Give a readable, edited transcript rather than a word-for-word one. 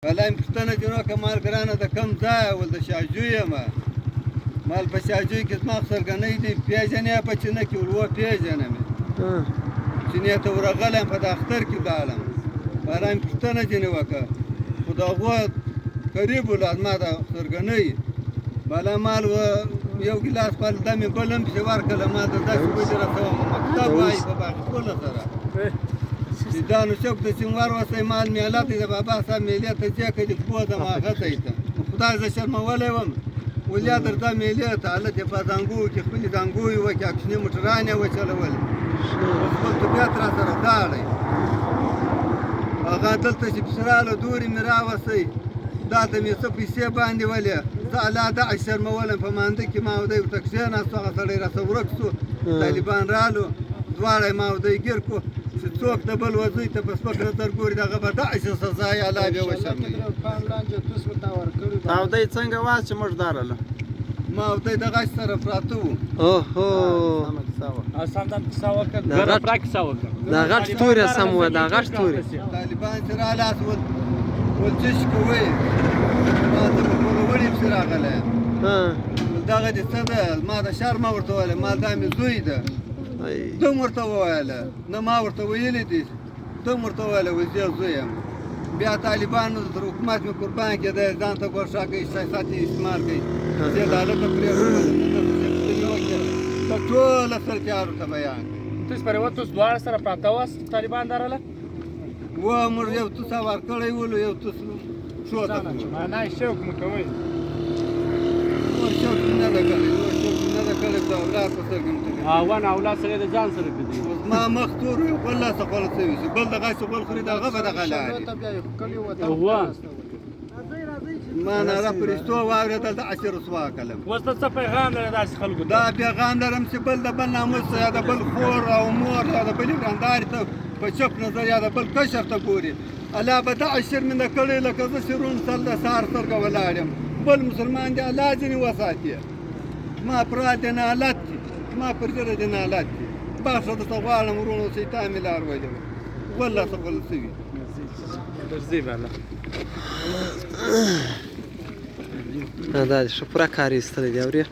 والله پوښتنه دې وکړه مال ګرانه د کوم ځایه ول د شاجوی یم مال په شاجوی کې زما خسرګنۍ دي پېژنې په چینه کې ور وپېژنم چینې ته ورغلی یم په د اختر کې ولاړم والله مې پوښتنه ځینې وکړه خو د هغو قریب ولا زما د خسرګنۍ والله مال یو ګیلاس پالده مې بل هم پسې ورکړله ما د داسې بجې رسوم مکتب وایي په باغپله سره دا نو څوک د سینوار وسی مال میله دی د بابا صاحب میلې ته ځې که دې پوه ځم هغه ته ته خدای زه شرمولی وم ولیا درځه میلې ته هلته یې په زانګو کې خپلې زانګوې وکړې اکشنې موټران یې وچلولې خپل طبیعت را سره داړی هغه دلته چې پسې راله دورې مې راوسی دا ته مې څه پیسې باندې ولې زه الله دغه شرمولم په مانده کې ما ودی ورته کښېناستو هغه سړی راته ورک سو طالبان رالو دواړه یې ما ودی ګیر کړو چې څوک د بل وزوی ته په سپک نظر ګوري دغه به داسې سزا یې الله بیا وشرموي تاودی څنګه وه چې موږ دارله ما ودی د غچ سره پراته وو دا غټ تورې سم وه دا غټ تورې طالبان چې رالاس ول څه شي کوئ ما ته په پوروړي پسې راغلی یم دغه دې څه ده ما د شر مه ورته ویلی ما دا مې زوی ده ده م ورته وویله نه ما ورته ویلي دي ده م ورته ویله وایي زه زوی یم بیا طالبانو تر حکومت مې قربان کېدی ځان ته ګوښه کوي سیاست یې استعمال کوي زه د هلکه پرېښودل په ټوله سرتیارو ته بیان کړي تاسو پرې وتوس دواړه سره پراته واست طالبان درله و موږ یو توس ورکړی ولو یو توس ښوته کړو معنا یې شوق مو کوئ نور شوق مې نه ده کړی نور شوق مې نه ده کړی د اولاد په سترګو مې ته ونه اولاد سره د ځان سره کړي ما مخ تور یو بل لاسه خوله شوي شي بل دغه چې غول خوري دغه به دغه لاړې ما ناره پرېستو واورېدل د عشر رسوا کړم اوس ته څه پیغام لرې داسې خلکو ته دا پیغام لرم چې بل د بل ناموس یا د بل خور او مور یا د بلې ورندارې ته په چپ نظر یا د بل کشر ته ګوري الله به دا عشر مې نه کړی لکه زه شرون سر د سهار سترګه ولاړ یم بل مسلمان دی الله ځینې وساتي ما پرات دی نالت دي ما پر زړه دی نالت دي بخښه درته غواړم ورونو شیطان مې لار ویلی والله څه غول شوي دا دې ښه پوره کار یې ایستلی دی اورې